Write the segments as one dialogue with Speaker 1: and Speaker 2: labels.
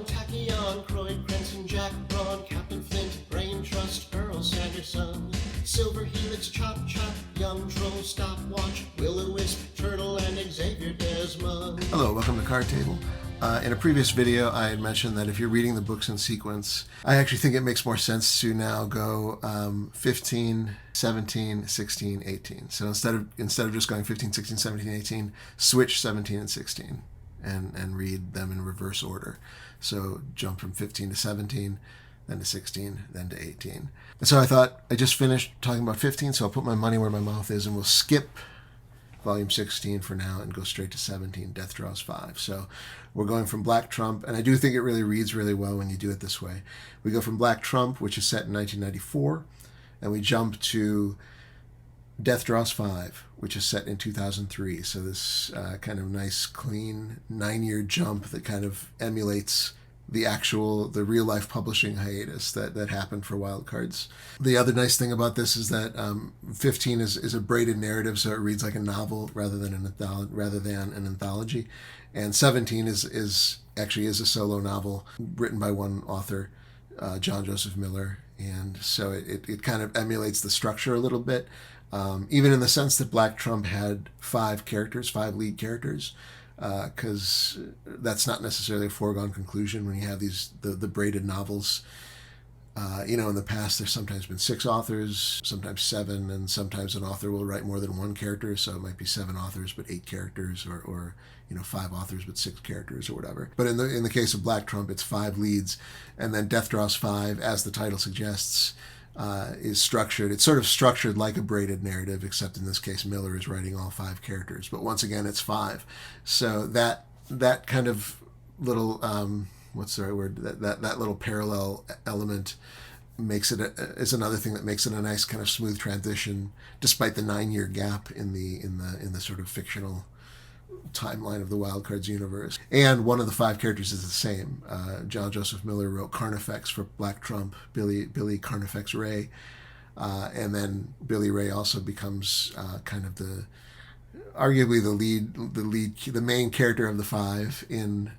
Speaker 1: Tachyon, Croyd, Cranston, Jack, Braun, Captain Flint, Brain Trust, Earl Sanderson, Silver Helix, Chop Chop, Young Troll, Stopwatch, Will-O-Wisp, Turtle, and Xavier Desmond.
Speaker 2: Hello, welcome to Card Table. In a previous video, I had mentioned that if you're reading the books in sequence, I actually think it makes more sense to now go 15, 17, 16, 18. So instead of just going 15, 16, 17, 18, switch 17 and 16 and read them in reverse order. So jump from 15 to 17, then to 16, then to 18. And so I thought, I just finished talking about 15, so I'll put my money where my mouth is and we'll skip Volume 16 for now and go straight to 17, Death Draws 5. So we're going from Black Trump, and I do think it really reads really well when you do it this way. We go from Black Trump, which is set in 1994, and we jump to Death Draws 5, which is set in 2003. So this kind of nice, clean 9-year jump that kind of emulates the real-life publishing hiatus that happened for Wildcards. The other nice thing about this is that 15 is a braided narrative, so it reads like a novel rather than an anthology, and 17 is actually a solo novel written by one author, John Joseph Miller, and so it kind of emulates the structure a little bit, even in the sense that Black Trump had 5 lead characters. Because that's not necessarily a foregone conclusion when you have the braided novels. In the past there's sometimes been 6 authors, sometimes 7, and sometimes an author will write more than one character, so it might be 7 authors but 8 characters, or 5 authors but 6 characters or whatever. But in the case of Black Trump, it's 5 leads, and then Death Draws 5, as the title suggests, is structured. It's sort of structured like a braided narrative, except in this case Miller is writing all 5 characters. But once again, it's 5. So that kind of little what's the right word? That little parallel element makes it is another thing that makes it a nice kind of smooth transition, despite the 9-year gap in the sort of fictional timeline of the Wildcards universe. And one of the 5 characters is the same. John Joseph Miller wrote Carnifex for Black Trump, Billy Carnifex Ray, and then Billy Ray also becomes kind of arguably the main character of the 5 in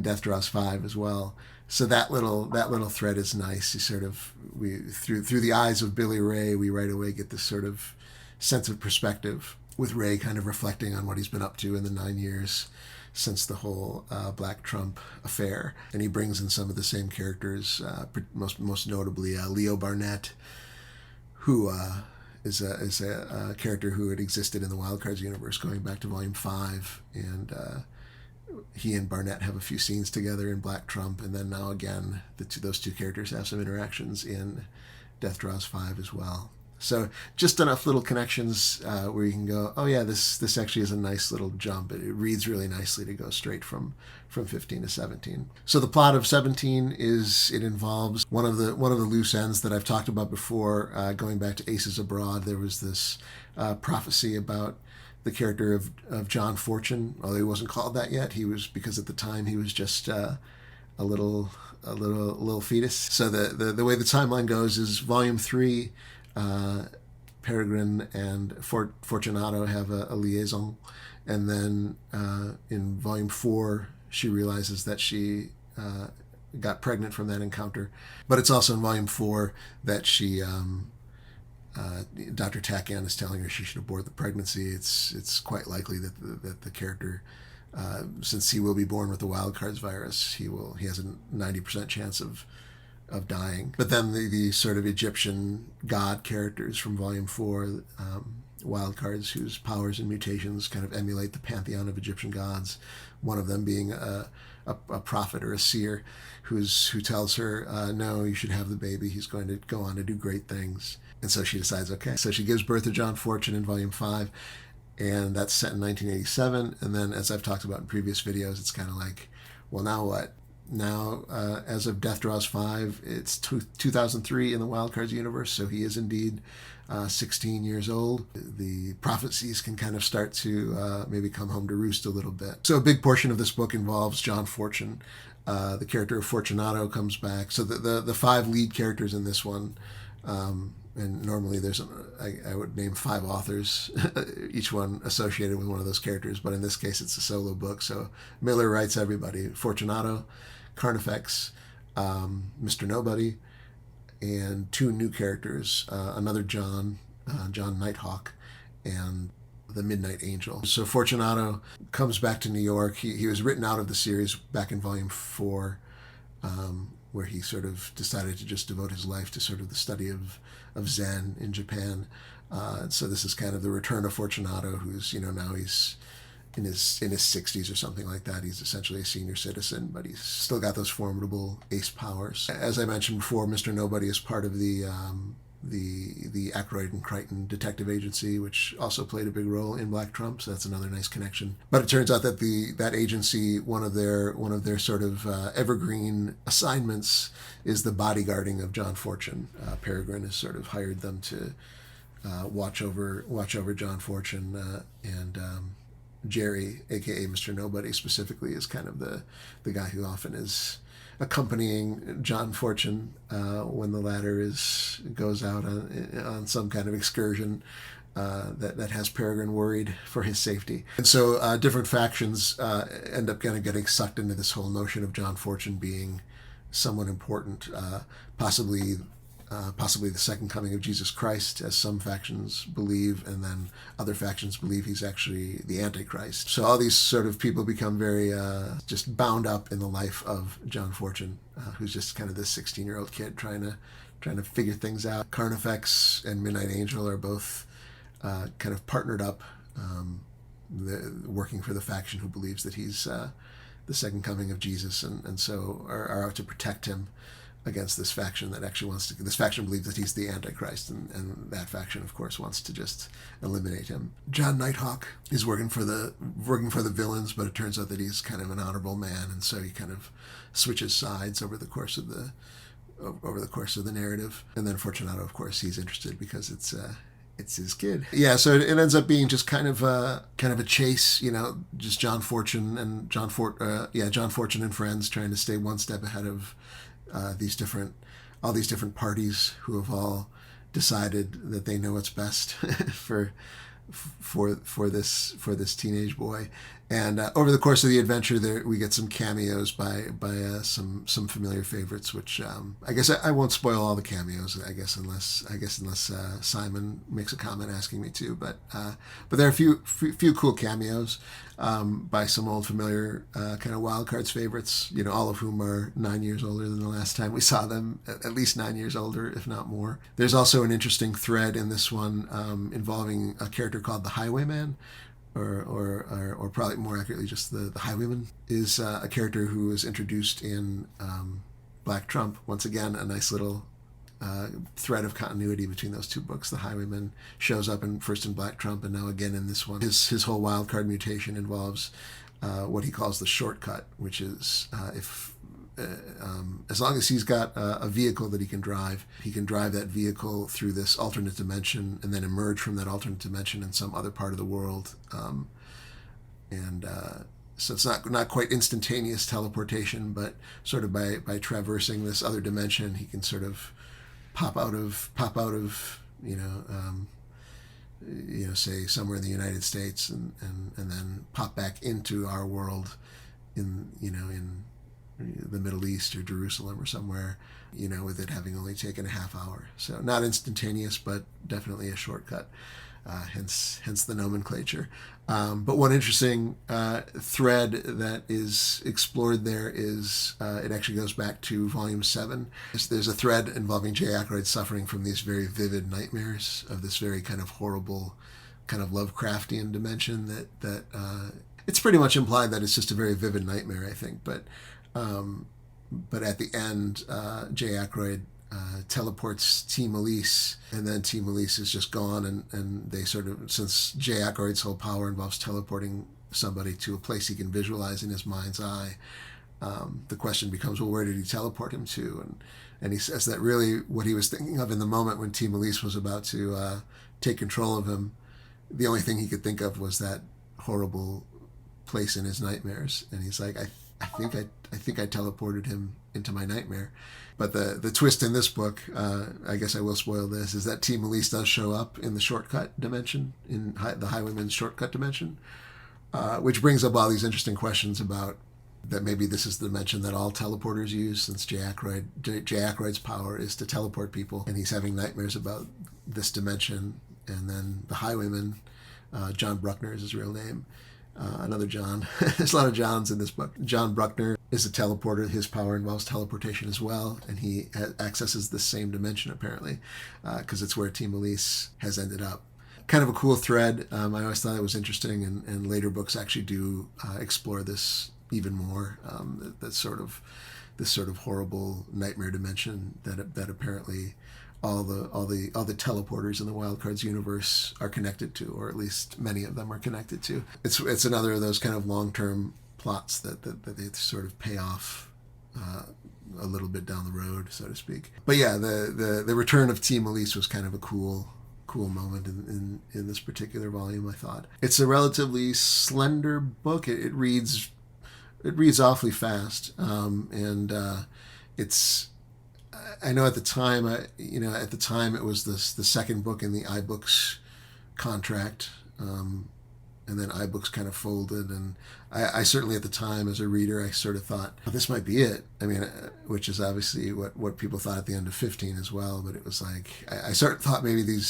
Speaker 2: Death Draws 5 as well. So that little thread is nice. Through the eyes of Billy Ray, we right away get this sort of sense of perspective, with Ray kind of reflecting on what he's been up to in the 9 years since the whole Black Trump affair. And he brings in some of the same characters, most notably Leo Barnett, who is a character who had existed in the Wildcards universe going back to Volume 5. And he and Barnett have a few scenes together in Black Trump, and then now again, those two characters have some interactions in Death Draws 5 as well. So just enough little connections where you can go, oh yeah, this actually is a nice little jump. It reads really nicely to go straight from 15 to 17. So the plot of 17 it involves one of the loose ends that I've talked about before. Going back to Aces Abroad, there was this prophecy about the character of John Fortune, although he wasn't called that yet. Because at the time he was just a little fetus. So the way the timeline goes is Volume 3. Peregrine and Fortunato have a liaison, and then in Volume 4 she realizes that she got pregnant from that encounter. But it's also in Volume 4 that she Dr. Tachyon is telling her she should abort the pregnancy. It's quite likely that the character, since he will be born with the Wildcards virus, he has a 90% chance of dying. But then the sort of Egyptian god characters from Volume 4, Wildcards, whose powers and mutations kind of emulate the pantheon of Egyptian gods, one of them being a prophet or a seer who tells her, no, you should have the baby, he's going to go on to do great things. And so she decides, okay. So she gives birth to John Fortune in Volume 5, and that's set in 1987. And then, as I've talked about in previous videos, it's kind of like, well, now what? Now, as of Death Draws 5, it's 2003 in the Wildcards universe, so he is indeed 16 years old. The prophecies can kind of start to maybe come home to roost a little bit. So a big portion of this book involves John Fortune. The character of Fortunato comes back. So the 5 lead characters in this one, and normally I would name 5 authors, each one associated with one of those characters, but in this case it's a solo book. So Miller writes everybody: Fortunato, Carnifex, Mr. Nobody, and 2 new characters, another John Nighthawk, and the Midnight Angel. So Fortunato comes back to New York. He was written out of the series back in volume 4, where he sort of decided to just devote his life to sort of the study of Zen in Japan. So this is kind of the return of Fortunato, who's, now he's in his 60s or something like that. He's essentially a senior citizen, but he's still got those formidable ace powers. As I mentioned before, Mr. Nobody is part of the Aykroyd and Crichton Detective Agency, which also played a big role in Black Trump. So that's another nice connection. But it turns out that that agency, one of their sort of evergreen assignments is the bodyguarding of John Fortune. Peregrine has sort of hired them to watch over John Fortune, and Jerry, aka Mr. Nobody, specifically is kind of the guy who often is accompanying John Fortune when the latter goes out on some kind of excursion that has Peregrine worried for his safety. And so different factions end up kind of getting sucked into this whole notion of John Fortune being someone important, possibly the second coming of Jesus Christ, as some factions believe, and then other factions believe he's actually the Antichrist. So all these sort of people become very just bound up in the life of John Fortune, who's just kind of this 16-year-old kid trying to figure things out. Carnifex and Midnight Angel are both kind of partnered up, working for the faction who believes that he's the second coming of Jesus, and so are out to protect him against this faction that actually this faction believes that he's the Antichrist, and that faction, of course, wants to just eliminate him. John Nighthawk is working for the villains, but it turns out that he's kind of an honorable man, and so he kind of switches sides over the course of the narrative. And then Fortunato, of course, he's interested because it's his kid. Yeah, so it ends up being just kind of a chase, just John Fortune and John Fortune and friends trying to stay one step ahead of all these different parties who have all decided that they know what's best for this teenage boy. And over the course of the adventure, we get some cameos by some familiar favorites, which I guess I won't spoil all the cameos. I guess unless Simon makes a comment asking me to. But there are a few cool cameos by some old familiar kind of wild cards favorites. All of whom are 9 years older than the last time we saw them, at least 9 years older, if not more. There's also an interesting thread in this one involving a character called the Highwayman. Or probably more accurately, just the Highwayman is a character who was introduced in Black Trump. Once again, a nice little thread of continuity between those two books. The Highwayman shows up first in Black Trump and now again in this one. His whole wildcard mutation involves what he calls the shortcut, which is as long as he's got a vehicle that he can drive that vehicle through this alternate dimension and then emerge from that alternate dimension in some other part of the world. So it's not quite instantaneous teleportation, but sort of by traversing this other dimension, he can sort of pop out of say somewhere in the United States and then pop back into our world in the Middle East or Jerusalem or somewhere, with it having only taken a half hour. So not instantaneous, but definitely a shortcut, hence the nomenclature. But one interesting thread that is explored there is it actually goes back to volume 7. There's a thread involving J. Aykroyd suffering from these very vivid nightmares of this very kind of horrible, kind of Lovecraftian dimension that it's pretty much implied that it's just a very vivid nightmare, I think, but at the end, J. Aykroyd teleports Team Elise, and then Team Elise is just gone, and they sort of, since J. Aykroyd's whole power involves teleporting somebody to a place he can visualize in his mind's eye, the question becomes, well, where did he teleport him to? And he says that really what he was thinking of in the moment when Team Elise was about to take control of him, the only thing he could think of was that horrible place in his nightmares. And he's like, I think I teleported him into my nightmare. But the twist in this book, I guess I will spoil this, is that Team Elise does show up in the shortcut dimension, in the Highwayman's shortcut dimension, which brings up all these interesting questions about that maybe this is the dimension that all teleporters use, since Jay Aykroyd's power is to teleport people, and he's having nightmares about this dimension. And then the Highwayman, John Bruckner is his real name. Another John. There's a lot of Johns in this book. John Bruckner is a teleporter. His power involves teleportation as well, and he accesses the same dimension apparently, because it's where Team Elise has ended up. Kind of a cool thread. I always thought it was interesting, and later books actually do explore this even more. This sort of horrible nightmare dimension that apparently all the teleporters in the Wildcards universe are connected to, or at least many of them are connected to. It's another of those kind of long-term plots that they sort of pay off a little bit down the road, so to speak. But yeah, the return of Team Elise was kind of a cool moment in this particular volume, I thought. It's a relatively slender book. It reads awfully fast, and it's. I know at the time, it was the second book in the iBooks contract, and then iBooks kind of folded, and I certainly at the time as a reader, I sort of thought, oh, this might be it. I mean, which is obviously what people thought at the end of 15 as well, but it was like, I sort of thought maybe the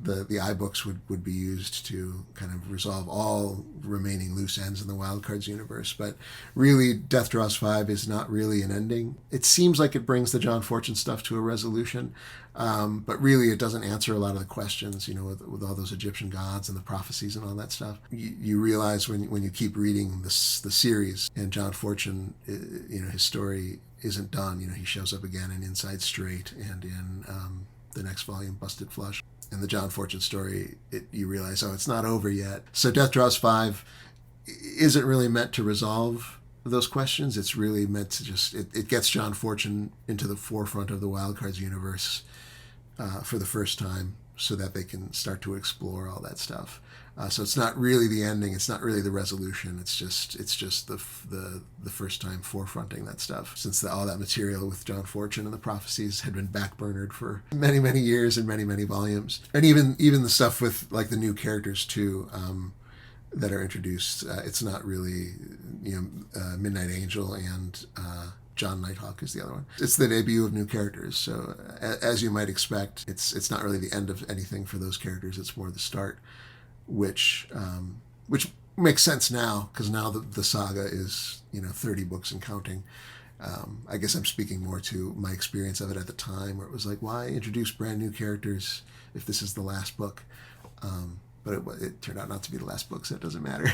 Speaker 2: iBooks would be used to kind of resolve all remaining loose ends in the Wildcards universe, but really Death Draws 5 is not really an ending. It seems like it brings the John Fortune stuff to a resolution, but really it doesn't answer a lot of the questions, with all those Egyptian gods and the prophecies and all that stuff. You realize when you keep reading the series, and John Fortune, his story isn't done. He shows up again in Inside Straight and in the next volume, Busted Flush. And the John Fortune story, you realize, it's not over yet. So Death Draws 5 isn't really meant to resolve those questions. It's really meant to it gets John Fortune into the forefront of the Wildcards universe for the first time, so that they can start to explore all that stuff. So it's not really the ending. It's not really the resolution. It's just the first time forefronting that stuff, since all that material with John Fortune and the prophecies had been backburnered for many, many years and many, many volumes. And even the stuff with like the new characters too, that are introduced. It's not really, Midnight Angel and John Nighthawk is the other one. It's the debut of new characters. So as you might expect, it's not really the end of anything for those characters. It's more the start, which makes sense now, because now the saga is 30 books and counting. I guess I'm speaking more to my experience of it at the time, where it was like, why introduce brand new characters if this is the last book? But it turned out not to be the last book, so it doesn't matter.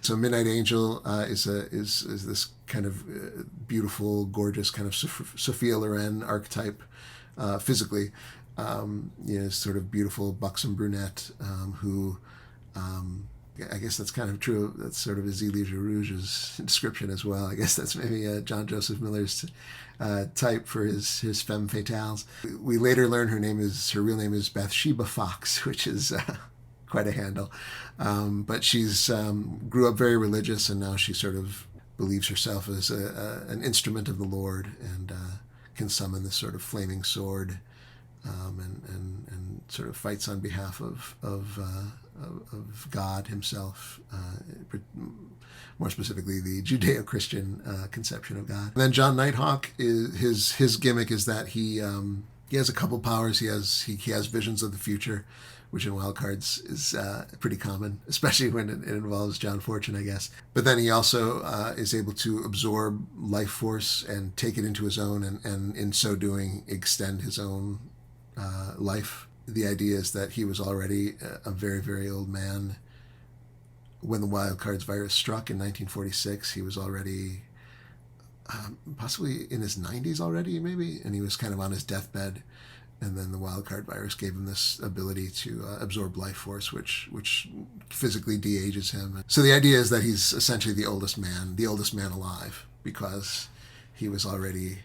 Speaker 2: So Midnight Angel is this kind of beautiful, gorgeous kind of Sophia Loren archetype, physically. Sort of beautiful, buxom brunette who, I guess that's kind of true. That's sort of Azealia Rouge's description as well. I guess that's maybe John Joseph Miller's type for his femme fatales. We later learn her real name is Bathsheba Fox, which is quite a handle. But she's grew up very religious, and now she sort of believes herself as an instrument of the Lord, and can summon this sort of flaming sword, and sort of fights on behalf of God himself, more specifically the Judeo-Christian conception of God. And then John Nighthawk, his gimmick is that he has a couple powers. He has visions of the future, which in Wildcards is pretty common, especially when it involves John Fortune, I guess. But then he also is able to absorb life force and take it into his own, and in so doing extend his own life. The idea is that he was already a very, very old man when the Wildcards virus struck in 1946. He was already possibly in his 90s already, maybe, and he was kind of on his deathbed. And then the Wildcard virus gave him this ability to absorb life force, which physically de-ages him. So the idea is that he's essentially the oldest man alive, because he was already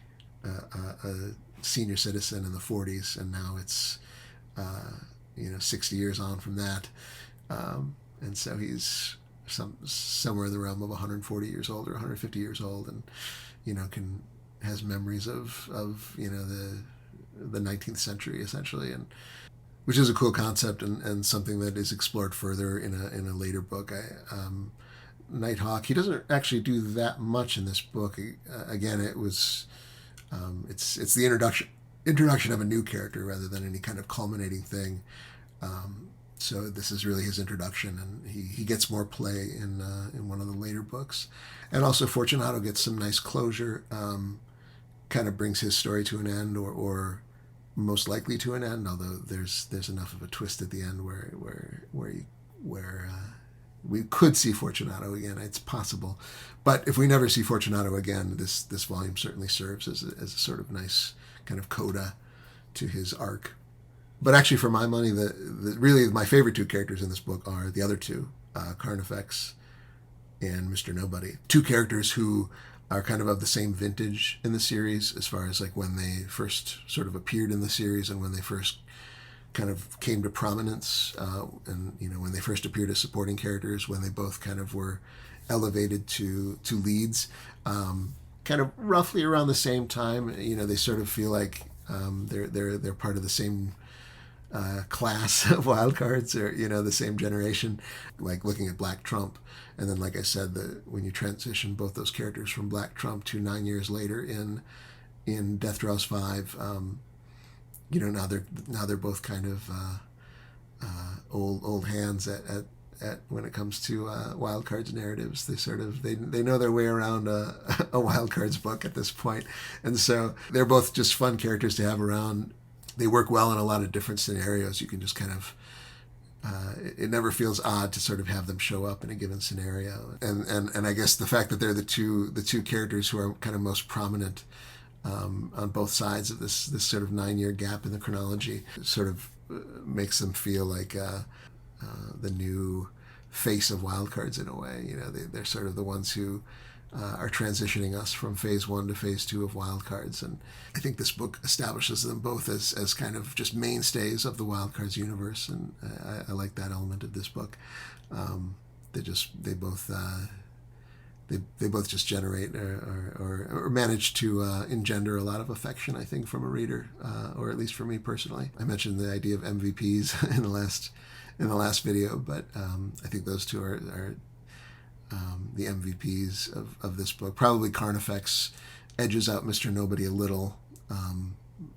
Speaker 2: a senior citizen in the 40s, and now it's 60 years on from that, and so he's somewhere in the realm of 140 years old or 150 years old, and has memories of the 19th century essentially, and which is a cool concept and something that is explored further in a later book. Nighthawk, he doesn't actually do that much in this book. Again, it was it's the introduction of a new character rather than any kind of culminating thing. So this is really his introduction, and he gets more play in one of the later books, and also Fortunato gets some nice closure. Kind of brings his story to an end, or most likely to an end. Although there's enough of a twist at the end where we could see Fortunato again. It's possible, but if we never see Fortunato again, this volume certainly serves as a sort of nice kind of coda to his arc. But actually, for my money, really my favorite two characters in this book are the other two, Carnifex and Mr. Nobody. Two characters who are kind of the same vintage in the series, as far as like when they first sort of appeared in the series and when they first kind of came to prominence, and when they first appeared as supporting characters, when they both kind of were elevated to leads, kind of roughly around the same time. They sort of feel like they're part of the same class of wildcards, or the same generation, like looking at Black Trump. And then, like I said, when you transition both those characters from Black Trump to 9 years later in Death Draws 5, now they're both kind of old hands at when it comes to wildcards narratives. They know their way around a wildcards book at this point, and so they're both just fun characters to have around. They work well in a lot of different scenarios. You can just kind of it never feels odd to sort of have them show up in a given scenario. And I guess the fact that they're the two characters who are kind of most prominent on both sides of this sort of 9-year gap in the chronology sort of makes them feel like the new face of wildcards in a way. They're sort of the ones who are transitioning us from phase 1 to phase 2 of wildcards, and I think this book establishes them both as kind of just mainstays of the wildcards universe, and I like that element of this book. They both just generate or manage to engender a lot of affection, I think, from a reader, or at least for me personally. I mentioned the idea of MVPs in the last video, but I think those two are the MVPs of this book. Probably Carnifex edges out Mr. Nobody a little,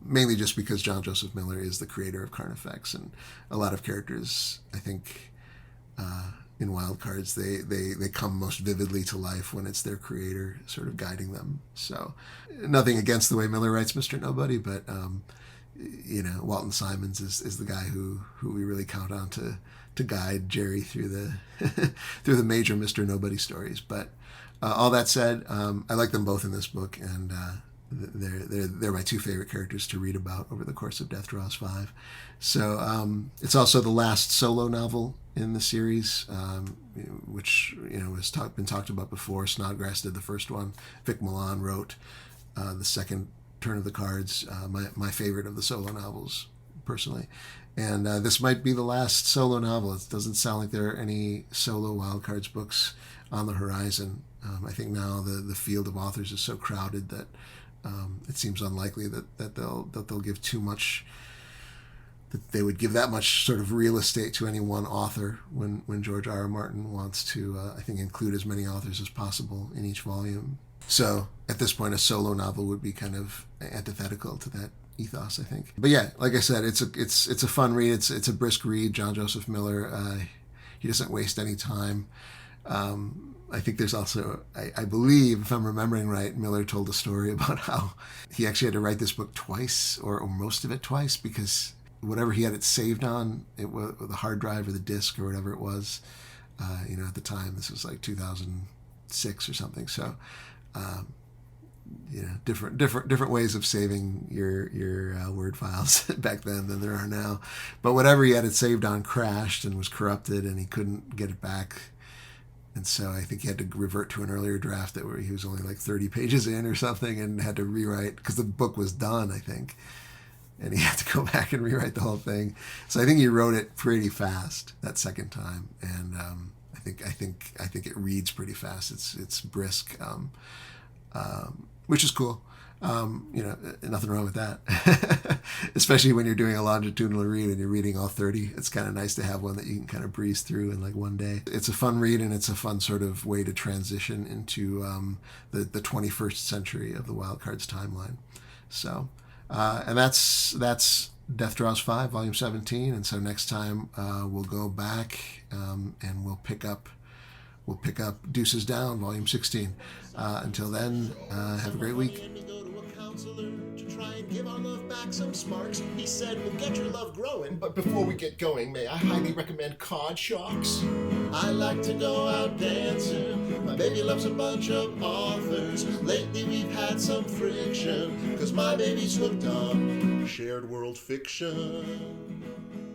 Speaker 2: mainly just because John Joseph Miller is the creator of Carnifex, and a lot of characters, I think, in Wildcards, they come most vividly to life when it's their creator sort of guiding them. So nothing against the way Miller writes Mr. Nobody, but Walton Simons is the guy who we really count on to guide Jerry through the through the major Mr. Nobody stories. But all that said, I like them both in this book, and they're my two favorite characters to read about over the course of Death Draws 5. So it's also the last solo novel in the series, which has been talked about before. Snodgrass did the first one. Vic Milan wrote the second Turn of the Cards, my favorite of the solo novels, personally. And this might be the last solo novel. It doesn't sound like there are any solo Wildcards books on the horizon. I think now the field of authors is so crowded that it seems unlikely that they'll give too much, that they would give that much sort of real estate to any one author when George R.R. Martin wants to, I think, include as many authors as possible in each volume. So at this point, a solo novel would be kind of antithetical to that ethos, I think. But yeah, like I said, it's a fun read. It's a brisk read. John Joseph Miller, he doesn't waste any time. I think there's also, I believe, if I'm remembering right, Miller told a story about how he actually had to write this book twice, or most of it twice, because whatever he had it saved on, it was the hard drive or the disc or whatever it was, at the time, this was like 2006 or something. So, different ways of saving your Word files back then than there are now. But whatever he had it saved on crashed and was corrupted, and he couldn't get it back. And so I think he had to revert to an earlier draft where he was only like 30 pages in or something, and had to rewrite, because the book was done, I think. And he had to go back and rewrite the whole thing. So I think he wrote it pretty fast that second time. And I think it reads pretty fast. It's brisk, which is cool. Nothing wrong with that. Especially when you're doing a longitudinal read and you're reading all 30. It's kind of nice to have one that you can kind of breeze through in like one day. It's a fun read, and it's a fun sort of way to transition into the 21st century of the Wild Cards timeline. So, and that's Death Draws 5, Volume 17. And so next time we'll go back and we'll pick up Deuces Down, Volume 16. Until then, have a great week.
Speaker 1: To try and give our love back some sparks. He said, we'll get your love growing, but before we get going, may I highly recommend Cod Shocks. I like to go out dancing. My baby loves a bunch of authors. Lately we've had some friction, cause my baby's hooked on shared world fiction.